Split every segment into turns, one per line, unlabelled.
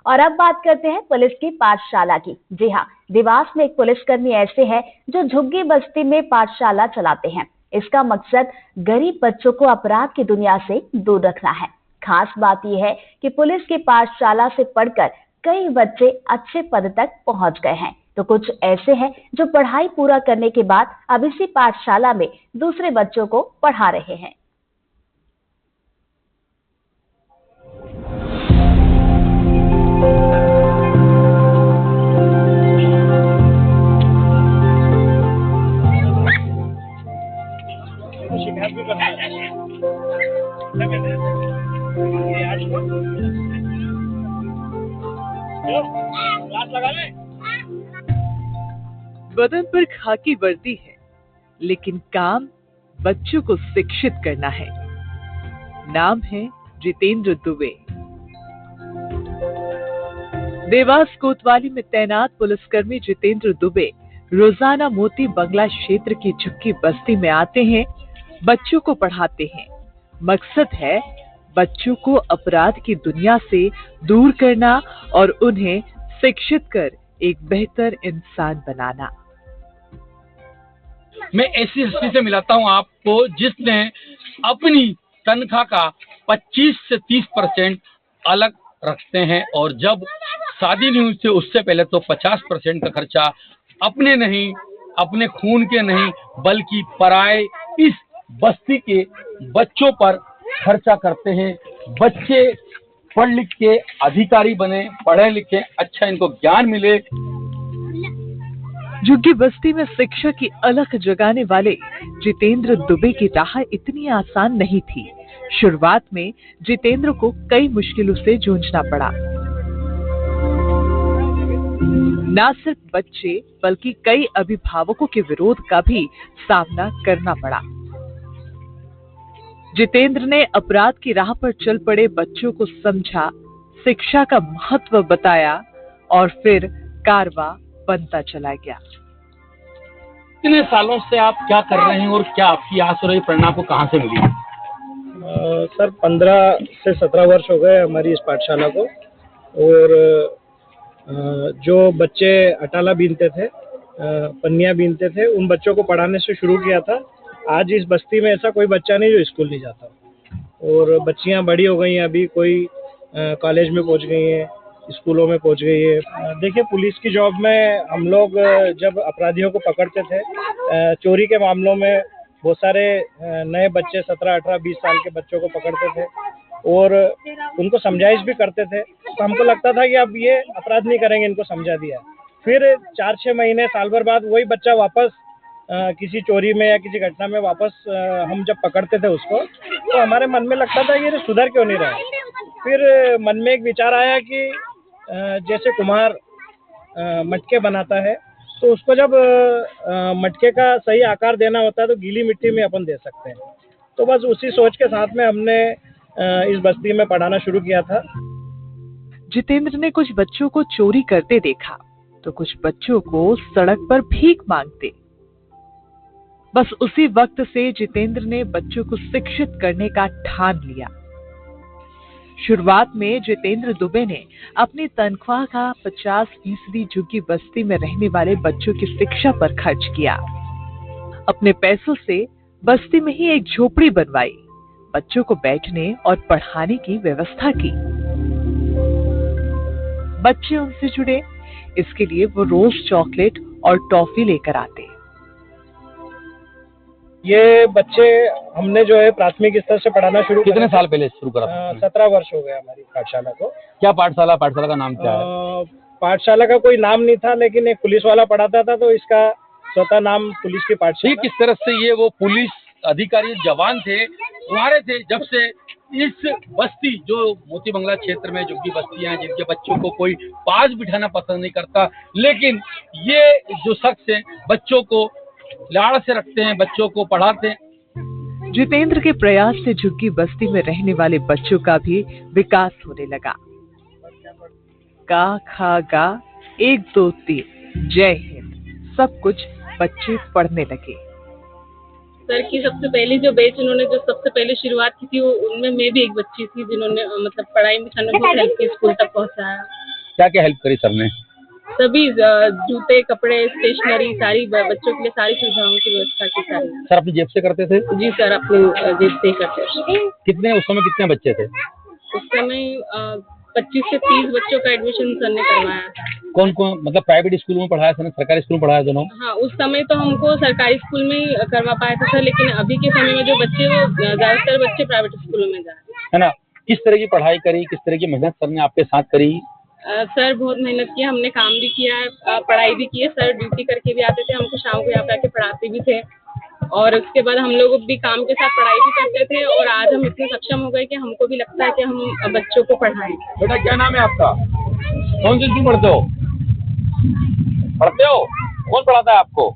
और अब बात करते हैं पुलिस की पाठशाला की। जी हाँ, देवास में एक पुलिसकर्मी ऐसे हैं जो झुग्गी बस्ती में पाठशाला चलाते हैं। इसका मकसद गरीब बच्चों को अपराध की दुनिया से दूर रखना है। खास बात यह है कि पुलिस की पाठशाला से पढ़कर कई बच्चे अच्छे पद तक पहुंच गए हैं, तो कुछ ऐसे हैं जो पढ़ाई पूरा करने के बाद अब इसी पाठशाला में दूसरे बच्चों को पढ़ा रहे हैं।
बदन पर खाकी वर्दी है, लेकिन काम बच्चों को शिक्षित करना है। नाम है जितेंद्र दुबे। देवास कोतवाली में तैनात पुलिसकर्मी जितेंद्र दुबे रोजाना मोती बंगला क्षेत्र की झुग्गी बस्ती में आते हैं, बच्चों को पढ़ाते हैं। मकसद है बच्चों को अपराध की दुनिया से दूर करना और उन्हें शिक्षित कर एक बेहतर इंसान बनाना।
मैं ऐसी हस्ती से मिलाता हूँ आपको जिसने अपनी तनख्वाह का 25 से 30% अलग रखते हैं, और जब शादी नहीं हुई थी उससे पहले तो 50% का खर्चा अपने नहीं, अपने खून के नहीं, बल्कि पराए इस बस्ती के बच्चों पर खर्चा करते हैं। बच्चे पढ़ लिख के अधिकारी बने, पढ़े लिखे, अच्छा इनको ज्ञान मिले।
झुग्गी बस्ती में शिक्षा की अलख जगाने वाले जितेंद्र दुबे की राह इतनी आसान नहीं थी। शुरुआत में जितेंद्र को कई मुश्किलों से जूझना पड़ा। न सिर्फ बच्चे बल्कि कई अभिभावकों के विरोध का भी सामना करना पड़ा। जितेंद्र ने अपराध की राह पर चल पड़े बच्चों को समझा, शिक्षा का महत्व बताया और फिर कारवां बनता चला गया।
कितने सालों से आप क्या कर रहे हैं और क्या आपकी आस और प्रेरणा को कहां से मिली?
सर 15 से 17 वर्ष हो गए हमारी इस पाठशाला को। और जो बच्चे अटाला बीनते थे, पन्नियां बीनते थे, उन बच्चों को पढ़ाने से शुरू किया था। आज इस बस्ती में ऐसा कोई बच्चा नहीं जो स्कूल नहीं जाता। और बच्चियां बड़ी हो गई हैं, अभी कोई कॉलेज में पहुंच गई हैं, स्कूलों में पहुंच गई है। देखिए, पुलिस की जॉब में हम लोग जब अपराधियों को पकड़ते थे, चोरी के मामलों में बहुत सारे नए बच्चे 17, 18, 20 साल के बच्चों को पकड़ते थे और उनको समझाइश भी करते थे। तो हमको लगता था कि अब ये अपराध नहीं करेंगे, इनको समझा दिया। फिर 4-6 महीने, साल भर बाद वही बच्चा वापस किसी चोरी में या किसी घटना में वापस हम जब पकड़ते थे उसको, तो हमारे मन में लगता था कि ये सुधर क्यों नहीं रहा। फिर मन में एक विचार आया कि जैसे कुम्हार मटके बनाता है, तो उसको जब मटके का सही आकार देना होता है तो गीली मिट्टी में अपन दे सकते हैं। तो बस उसी सोच के साथ में हमने इस बस्ती में पढ़ाना शुरू किया था।
जितेंद्र ने कुछ बच्चों को चोरी करते देखा तो कुछ बच्चों को सड़क पर भीख मांगते। बस उसी वक्त से जितेंद्र ने बच्चों को शिक्षित करने का ठान लिया। शुरुआत में जितेंद्र दुबे ने अपनी तनख्वाह का 50% झुग्गी बस्ती में रहने वाले बच्चों की शिक्षा पर खर्च किया। अपने पैसों से बस्ती में ही एक झोपड़ी बनवाई, बच्चों को बैठने और पढ़ाने की व्यवस्था की। बच्चे उनसे जुड़े, इसके लिए वो रोज चॉकलेट और टॉफी लेकर आते।
ये बच्चे हमने जो है प्राथमिक स्तर से पढ़ाना शुरू
कितने साल पहले शुरू करा?
17 वर्ष हो गया हमारी पाठशाला को।
क्या पाठशाला का नाम क्या है?
पाठशाला का कोई नाम नहीं था, लेकिन एक पुलिस वाला पढ़ाता था तो इसका स्वतः नाम पुलिस की पाठशाला।
किस तरह से ये वो पुलिस अधिकारी जवान थे, तुम्हारे थे, जब से इस बस्ती जो मोती बंगला क्षेत्र में झुग्गी बस्तियां हैं जिनके बच्चों को कोई पास बिठाना पसंद नहीं करता, लेकिन ये जो शख्स है बच्चों को लाड़ से रखते हैं, बच्चों को पढ़ाते हैं।
जितेंद्र के प्रयास से झुग्गी बस्ती में रहने वाले बच्चों का भी विकास होने लगा। का खा गा 1 2 3 जय हिंद, सब कुछ बच्चे पढ़ने लगे।
सर की सबसे पहली जो बैच उन्होंने जो सबसे पहले शुरुआत की थी, वो उनमें मैं भी एक बच्ची थी जिन्होंने मतलब पढ़ाई लिखाई में बहुत हेल्प की, स्कूल तक पहुंचाया।
क्या क्या हेल्प करी सर ने?
सभी जूते, कपड़े, स्टेशनरी, सारी बच्चों के लिए सारी सुविधाओं की व्यवस्था की सारी।
सर अपनी जेब से करते थे?
जी सर, अपनी जेब से ही करते थे।
उस समय कितने बच्चे थे?
उस समय 25 से 30 बच्चों का एडमिशन सर ने करवाया।
कौन कौन, मतलब प्राइवेट स्कूल में पढ़ाया सर, सरकारी स्कूल में पढ़ाया दोनों?
हाँ, उस समय तो हमको सरकारी स्कूल में ही करवा पाया था सर, लेकिन अभी के समय में जो बच्चे, वो ज्यादातर बच्चे प्राइवेट स्कूलों में जा रहे हैं,
है ना। किस तरह की पढ़ाई करी, किस तरह की मेहनत सर ने आपके साथ करी?
सर बहुत मेहनत की, हमने काम भी किया है, पढ़ाई भी की है सर। ड्यूटी करके भी आते थे, हमको शाम को यहाँ पे आके पढ़ाते भी थे, और उसके बाद हम लोग भी काम के साथ पढ़ाई भी करते थे। और आज हम इतने सक्षम हो गए कि हमको भी लगता है कि हम बच्चों को पढ़ाएं।
बेटा क्या नाम है आपका? कौन सी स्कूल पढ़ते हो? कौन पढ़ाता है आपको?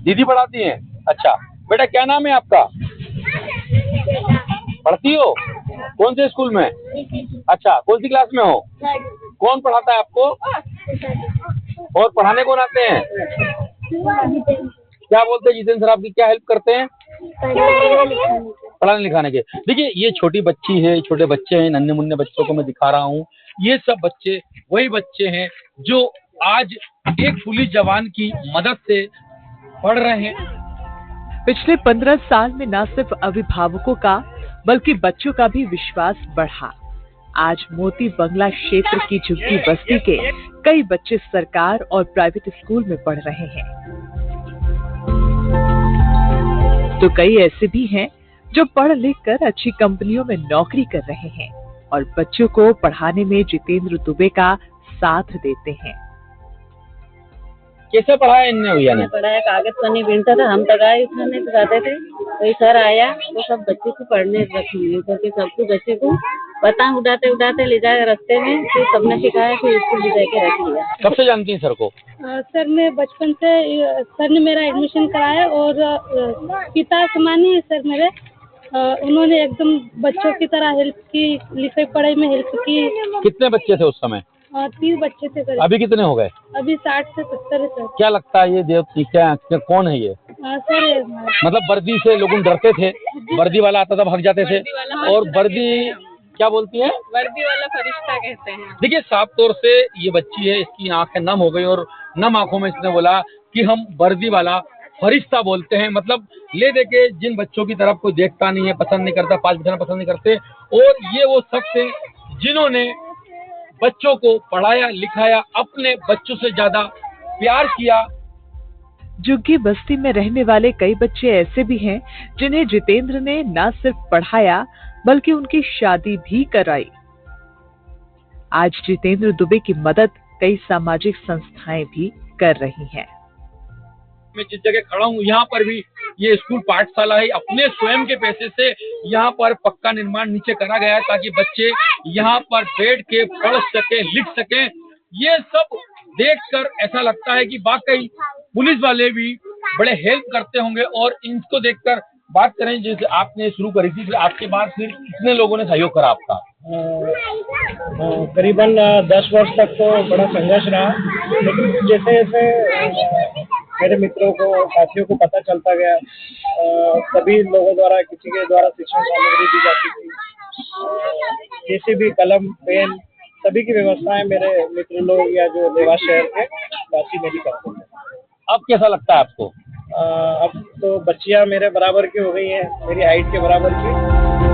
दीदी पढ़ाती हैं। अच्छा बेटा क्या नाम है आपका? पढ़ती हो कौन से स्कूल में? अच्छा, कौन सी क्लास में हो? कौन पढ़ाता है आपको? और पढ़ाने कौन आते हैं? क्या बोलते हैं जितेंद्र सर, आपकी क्या हेल्प करते हैं? पढ़ाने लिखाने के। देखिए ये छोटी बच्ची है, छोटे बच्चे हैं, नन्हे मुन्ने बच्चों को मैं दिखा रहा हूँ। ये सब बच्चे वही बच्चे हैं जो आज एक पुलिस जवान की मदद से पढ़ रहे हैं।
पिछले 15 साल में न सिर्फ अभिभावकों का बल्कि बच्चों का भी विश्वास बढ़ा। आज मोती बंगला क्षेत्र की झुग्गी बस्ती के कई बच्चे सरकार और प्राइवेट स्कूल में पढ़ रहे हैं, तो कई ऐसे भी हैं जो पढ़ लिख कर अच्छी कंपनियों में नौकरी कर रहे हैं और बच्चों को पढ़ाने में जितेंद्र दुबे का साथ देते हैं।
कैसे पढ़ाया इनने भैया ने?
पढ़ाया, कागज पन्नी बीनता था, हम तगाई उठाने जाते थे। कोई सर आया तो सब बच्चे को पढ़ने रखी, करके सबको बच्चे को पतंग उड़ाते उड़ाते ले जाए रास्ते में, फिर सबने सिखाया, फिर स्कूल ले जाके रख लिया।
कब से जानती हैं सर को?
सर मैं बचपन से, सर ने मेरा एडमिशन कराया और पिता समान ही है सर मेरे। उन्होंने एकदम बच्चों की तरह हेल्प की, लिखाई पढ़ाई में हेल्प की।
कितने बच्चे थे उस समय?
30 बच्चे थे सर।
अभी कितने हो गए?
अभी 60 से 70 है सर।
क्या लगता है ये देव क्या कौन है ये?
सर
मतलब वर्दी से लोग डरते थे, वर्दी वाला आता था भाग जाते थे, और वर्दी क्या बोलती है?
वर्दी वाला फरिश्ता कहते हैं।
देखिए साफ तौर से ये बच्ची है, इसकी आंखें नम हो गई और नम आंखों में इसने बोला कि हम वर्दी वाला फरिश्ता बोलते हैं। मतलब ले दे के जिन बच्चों की तरफ कोई देखता नहीं है, पसंद नहीं करता, पास बिठाना पसंद नहीं करते, और ये वो शख्स है जिन्होंने बच्चों को पढ़ाया लिखाया, अपने बच्चों से ज्यादा प्यार किया।
झुग्गी बस्ती में रहने वाले कई बच्चे ऐसे भी हैं जिन्हें जितेंद्र ने न सिर्फ पढ़ाया बल्कि उनकी शादी भी कराई। आज जितेंद्र दुबे की मदद कई सामाजिक संस्थाएं भी कर रही हैं।
मैं जिस जगह खड़ा हूँ यहाँ पर भी ये स्कूल पाठशाला है। अपने स्वयं के पैसे से यहाँ पर पक्का निर्माण नीचे करा गया है ताकि बच्चे यहाँ पर बैठ के पढ़ सके, लिख सके। ये सब देखकर ऐसा लगता है कि वाकई पुलिस वाले भी बड़े हेल्प करते होंगे। और इनको देखकर बात करें, जैसे आपने शुरू करी थी, फिर आपके बाद फिर कितने लोगों ने सहयोग करा आपका?
करीबन 10 वर्ष तक तो बड़ा संघर्ष रहा, लेकिन जैसे जैसे मेरे मित्रों को, साथियों को पता चलता गया, सभी लोगों द्वारा, किसी के द्वारा शिक्षण सामग्री दी जाती थी, जैसे भी कलम, पेन, सभी की व्यवस्थाएं मेरे मित्र लोग या जो देवास शहर के वासी मेरी करते हैं।
अब कैसा लगता है आपको?
अब तो बच्चियां मेरे बराबर की हो गई हैं, मेरी हाइट के बराबर की।